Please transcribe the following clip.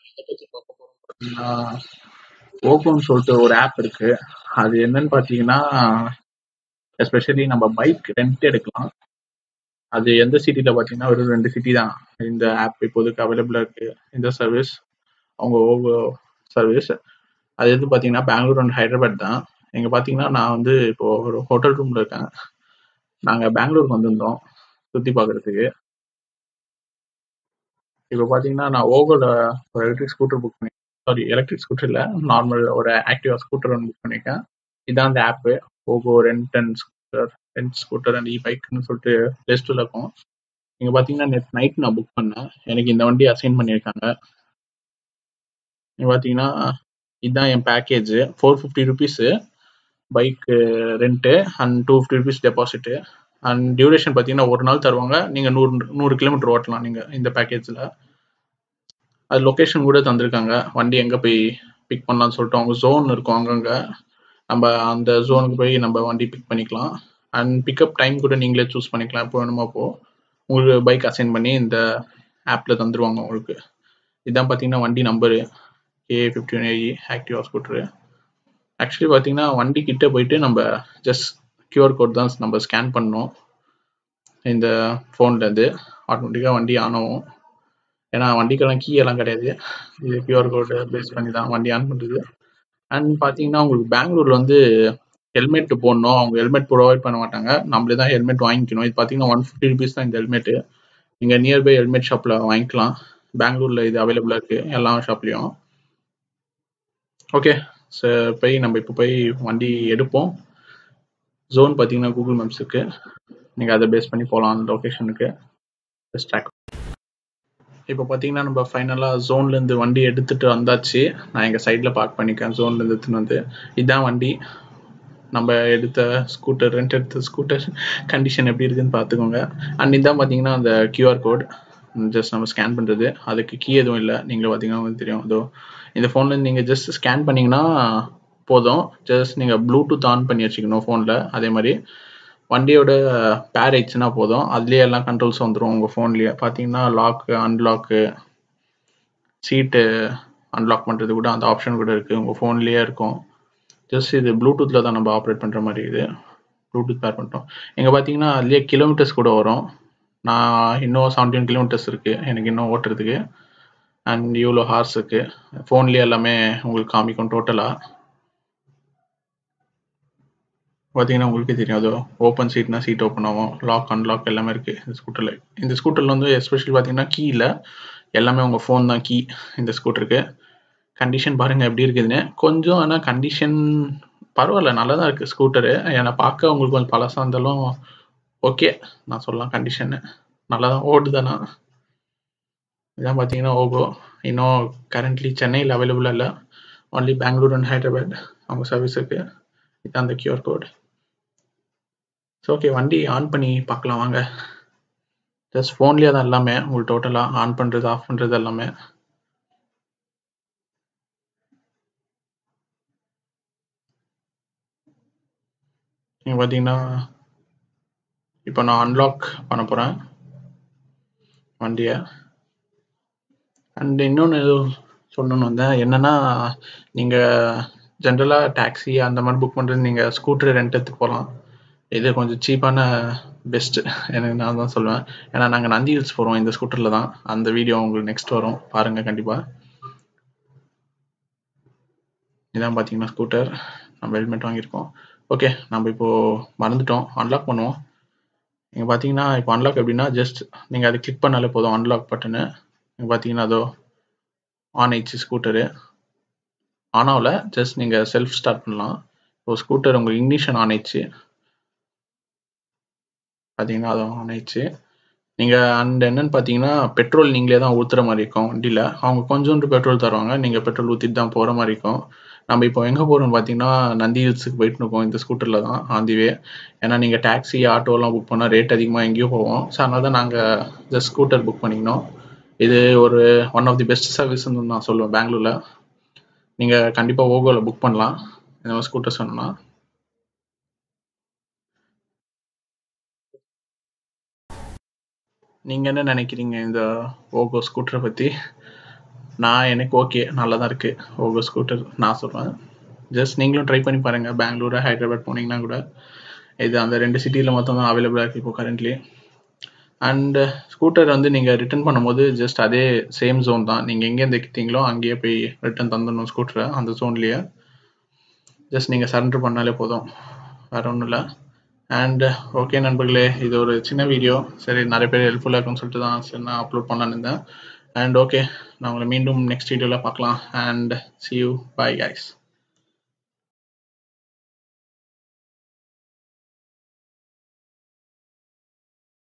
இதை பத்தி பார்க்க போறோம் பார்த்தீங்கன்னா, ஓப்போன்னு சொல்லிட்டு ஒரு ஆப் இருக்கு. அது என்னன்னு பார்த்தீங்கன்னா, எஸ்பெஷலி நம்ம பைக் ரெண்ட் எடுக்கலாம். அது எந்த சிட்டில பார்த்தீங்கன்னா, ஒரு 2 சிட்டி தான் இந்த ஆப் இப்போதைக்கு அவைலபிளா இருக்கு. இந்த சர்வீஸ் அவங்க ஓவோ சர்வீஸ். அது எது பார்த்தீங்கன்னா, பெங்களூர் அண்ட் ஹைதராபாத் தான். இங்க பார்த்தீங்கன்னா, நான் வந்து இப்போ ஒரு ஹோட்டல் ரூம்ல இருக்கேன். நாங்க பெங்களூருக்கு வந்திருந்தோம் சுத்தி பார்க்கறதுக்கு. இப்போ பார்த்தீங்கன்னா, நான் ஓவோல ஒரு எலக்ட்ரிக் ஸ்கூட்டர் புக் பண்ணி சாரி எலக்ட்ரிக் ஸ்கூட்டர் இல்ல, நார்மல் ஒரு ஆக்டிவா ஸ்கூட்டர் ஒன்று புக் பண்ணியிருக்கேன். இதான் அந்த ஆப்பு. ஓகோ ரெண்ட் ஸ்கூட்டர் அண்ட் இ பைக்னு சொல்லிட்டு ப்ளே ஸ்டோர்ல இருக்கும். நீங்க பாத்தீங்கன்னா நேற்று நைட் நான் புக் பண்ணேன். எனக்கு இந்த வண்டி அசைன் பண்ணியிருக்காங்க. நீங்க பாத்தீங்கன்னா இதுதான் என் package. 450 rupees bike rent and 250 rupees deposit. And duration பாத்தீங்கன்னா ஒரு நாள் தருவாங்க. நீங்க 100 கிலோமீட்டர் ஓட்டலாம் நீங்க இந்த பேக்கேஜ்ல. அது லொகேஷன் கூட தந்திருக்காங்க. வண்டி எங்க போய் பிக் பண்ணலாம்னு சொல்லிட்டு அவங்க ஜோன் இருக்கும் அங்கங்க. நம்ம அந்த ஜோனுக்கு போய் நம்ம வண்டி பிக் பண்ணிக்கலாம். அண்ட் பிக்கப் டைம் கூட நீங்களே சூஸ் பண்ணிக்கலாம். எப்போ வேணுமோ அப்போ உங்களுக்கு பைக் அசைன் பண்ணி இந்த ஆப்ல தந்துருவாங்க உங்களுக்கு. இதான் பார்த்தீங்கன்னா வண்டி நம்பரு KA51AE ஆக்டிவா ஸ்கூட்டரு. ஆக்சுவலி பார்த்தீங்கன்னா வண்டி கிட்ட போயிட்டு நம்ம ஜஸ்ட் கியூஆர் கோட் தான் நம்ம ஸ்கேன் பண்ணோம். இந்த ஃபோன்லேருந்து ஆட்டோமேட்டிக்காக வண்டி ஆன் ஆகும். ஏன்னா வண்டிக்கெல்லாம் கீ எல்லாம் கிடையாது. இது கியூஆர் கோடு பேஸ் பண்ணி தான் வண்டி ஆன் பண்ணுறது. அண்ட் பார்த்தீங்கன்னா உங்களுக்கு பெங்களூர்ல வந்து ஹெல்மெட் போடணும். அவங்க ஹெல்மெட் ப்ரொவைட் பண்ண மாட்டாங்க. நம்மளே தான் ஹெல்மெட் வாங்கிக்கணும். இது பார்த்தீங்கன்னா 150 ருபீஸ் தான் இந்த ஹெல்மெட்டு. நீங்கள் நியர்பை ஹெல்மெட் ஷாப்பில் வாங்கிக்கலாம். பெங்களூரில் இது அவைலபிளாக இருக்குது எல்லா ஷாப்லேயும். ஓகே சார், நம்ம இப்போ போய் வண்டி எடுப்போம். ஜோன் பார்த்தீங்கன்னா கூகுள் மேப்ஸ் இருக்குது. நீங்கள் அதை பேஸ் பண்ணி போகலாம் அந்த லொக்கேஷனுக்கு. ட்ராக் இப்போ பார்த்தீங்கன்னா நம்ம ஃபைனலாக ஜோன்லேருந்து வண்டி எடுத்துகிட்டு வந்தாச்சு. நான் எங்கள் சைடில் பார்க் பண்ணிக்கேன். ஜோன்லேருந்து எடுத்துன்னு வந்து இதுதான் வண்டி. நம்ம ரெண்ட் எடுத்த ஸ்கூட்டர் கண்டிஷன் எப்படி இருக்குன்னு பார்த்துக்கோங்க. அண்ட் இதான் பார்த்தீங்கன்னா அந்த கியூஆர் கோட் ஜஸ்ட் நம்ம ஸ்கேன் பண்ணுறது. அதுக்கு கீ எதுவும் இல்லை. நீங்களே பார்த்தீங்கன்னா உங்களுக்கு தெரியும். அதோ இந்த ஃபோனில் நீங்கள் ஜஸ்ட் ஸ்கேன் பண்ணிங்கன்னா போதும். ஜஸ்ட் நீங்கள் ப்ளூடூத் ஆன் பண்ணி வச்சுக்கணும் ஃபோனில். அதே மாதிரி வண்டியோட பேர் ஆயிடுச்சுன்னா போதும். அதுலேயே எல்லாம் கண்ட்ரோல்ஸ் வந்துடும் உங்கள் ஃபோன்லேயே. பார்த்தீங்கன்னா லாக்கு, அன்லாக்கு, சீட்டு அன்லாக் பண்ணுறது கூட அந்த ஆப்ஷன் கூட இருக்குது. உங்கள் ஃபோன்லேயே இருக்கும். ஜஸ்ட் இது ப்ளூடூத்தில் தான் நம்ம ஆப்ரேட் பண்ணுற மாதிரி. இது ப்ளூடூத் பேர் பண்ணிட்டோம். இங்கே பார்த்தீங்கன்னா அதுலேயே கிலோமீட்டர்ஸ் கூட வரும். நான் இன்னும் 17 கிலோமீட்டர்ஸ் இருக்குது எனக்கு இன்னும் ஓட்டுறதுக்கு. அண்ட் இவ்வளோ ஹார்ஸ் இருக்குது. ஃபோன்லேயே எல்லாமே உங்களுக்கு காமிக்கும் டோட்டலாக. பார்த்தீங்கன்னா உங்களுக்கே தெரியும். அது ஓப்பன் சீட்னா சீட் ஓப்பன் ஆகும். லாக் அன்லாக் எல்லாமே இருக்குது இந்த ஸ்கூட்டரில். இந்த ஸ்கூட்டரில் வந்து எஸ்பெஷலி பார்த்தீங்கன்னா கீ இல்லை, எல்லாமே உங்கள் ஃபோன் தான் கீ இந்த ஸ்கூட்டருக்கு. கண்டிஷன் பாருங்கள் எப்படி இருக்குதுன்னு. கொஞ்சம் ஆனால் கண்டிஷன் பரவாயில்ல, நல்லா தான் இருக்குது ஸ்கூட்டரு. என்னை பார்க்க உங்களுக்கு கொஞ்சம் பழசாக இருந்தாலும் ஓகே நான் சொல்லலாம். கண்டிஷனு நல்லா தான் ஓடுதானா. இதான் பார்த்தீங்கன்னா ஓகோ. இன்னும் கரண்ட்லி சென்னையில் அவைலபிளாக இல்லை. ஒன்லி பெங்களூர் அண்ட் ஹைதராபாத் அவங்க சர்வீஸ் இருக்குது. இதுதான் அந்த கியூஆர் கோட். ஸோ ஓகே, வண்டி ஆன் பண்ணி பார்க்கலாம் வாங்க. ஜஸ்ட் ஃபோன்லேயே தான் எல்லாமே உங்களுக்கு டோட்டலாக ஆன் பண்ணுறது ஆஃப் பண்ணுறது எல்லாமே. நீங்கள் பார்த்தீங்கன்னா இப்போ நான் அன்லாக் பண்ண போகிறேன் வண்டியை. அண்ட் இன்னொன்று சொல்லணும்னு வந்தேன். என்னென்னா நீங்கள் ஜென்ரலாக டாக்ஸி அந்த மாதிரி புக் பண்ணுறது நீங்கள் ஸ்கூட்டர் ரெண்ட் எடுத்து போகலாம். இது கொஞ்சம் சீப்பான பெஸ்ட்டு எனக்கு நான் தான் சொல்லுவேன். ஏன்னா நாங்கள் நந்தி ஹில்ஸ் போகிறோம் இந்த ஸ்கூட்டரில் தான். அந்த வீடியோ உங்களுக்கு நெக்ஸ்ட் வரும், பாருங்கள் கண்டிப்பாக. இதான் பார்த்தீங்கன்னா ஸ்கூட்டர். நம்ம ஹெல்மெட் வாங்கியிருக்கோம். ஓகே, நம்ம இப்போது மறந்துட்டோம், அன்லாக் பண்ணுவோம். நீங்கள் பார்த்தீங்கன்னா இப்போ அன்லாக் எப்படின்னா ஜஸ்ட் நீங்கள் அதை கிளிக் பண்ணாலே போதும் அன்லாக் பட்டனு. நீங்கள் பார்த்தீங்கன்னா அதோ ஆன் ஆயிடுச்சு ஸ்கூட்டரு. ஆன் ஆகல, ஜஸ்ட் நீங்கள் செல்ஃப் ஸ்டார்ட் பண்ணலாம். இப்போ ஸ்கூட்டர் உங்களுக்கு இக்னிஷன் ஆன் ஆயிடுச்சு. பார்த்தீங்கன்னா அது ஆன் ஆயிடுச்சு. நீங்கள் அண்ட் என்னன்னு பார்த்தீங்கன்னா பெட்ரோல் நீங்களே தான் ஊற்றுற மாதிரி இருக்கும் வண்டியில். அவங்க கொஞ்சோண்டு பெட்ரோல் தருவாங்க. நீங்கள் பெட்ரோல் ஊற்றிட்டு தான் போகிற மாதிரி இருக்கும். நம்ம இப்போ எங்கே போகிறோம்னு பார்த்தீங்கன்னா நந்தி ஹில்ஸுக்கு போயிட்டு இருக்கோம் இந்த ஸ்கூட்டரில் தான் ஆந்திவே. ஏன்னா நீங்கள் டாக்ஸி ஆட்டோலாம் புக் பண்ணால் ரேட் அதிகமாக எங்கேயோ போவோம். ஸோ அதனால தான் நாங்கள் ஜஸ்ட் ஸ்கூட்டர் புக் பண்ணிக்கணும். இது ஒரு ஒன் ஆஃப் தி பெஸ்ட் சர்வீஸ்ன்னு நான் சொல்லுவேன் பெங்களூரில். நீங்கள் கண்டிப்பாக ஓகோவில் புக் பண்ணலாம் இந்த மாதிரி ஸ்கூட்டர் சொன்னா. நீங்கள் என்ன நினைக்கிறீங்க இந்த ஓகோ ஸ்கூட்டரை பற்றி? எனக்கு ஓகே, நல்லா தான் இருக்குது ஓகோ ஸ்கூட்டர் நான் சொல்லுவேன். ஜஸ்ட் நீங்களும் ட்ரை பண்ணி பாருங்கள். பெங்களூரு, ஹைதராபாத் போனீங்கன்னா கூட இது அந்த 2 சிட்டியில் மொத்தம் தான் அவைலபிளாக இருக்குது இப்போ கரண்ட்லி. அண்ட் ஸ்கூட்டர் வந்து நீங்கள் ரிட்டர்ன் பண்ணும்போது ஜஸ்ட் அதே சேம் ஜோன் தான். நீங்கள் எங்கேருந்து எடுத்தீங்களோ அங்கேயே போய் ரிட்டர்ன் தந்துடணும் ஸ்கூட்டரை, அந்த ஜோன்லேயே. ஜஸ்ட் நீங்கள் சரண்டர் பண்ணாலே போதும், வேறு ஒன்றும் இல்லை. அண்ட் ஓகே நண்பர்களே, இது ஒரு சின்ன வீடியோ. சரி, நிறைய பேர் ஹெல்ப்ஃபுல்லாக இருக்குன்னு சொல்லிட்டு தான் சரி நான் அப்லோட் பண்ணலான்னு இருந்தேன். அண்ட் ஓகே, நான் உங்களை மீண்டும் நெக்ஸ்ட் வீடியோவில் பார்க்கலாம். And see you, bye guys.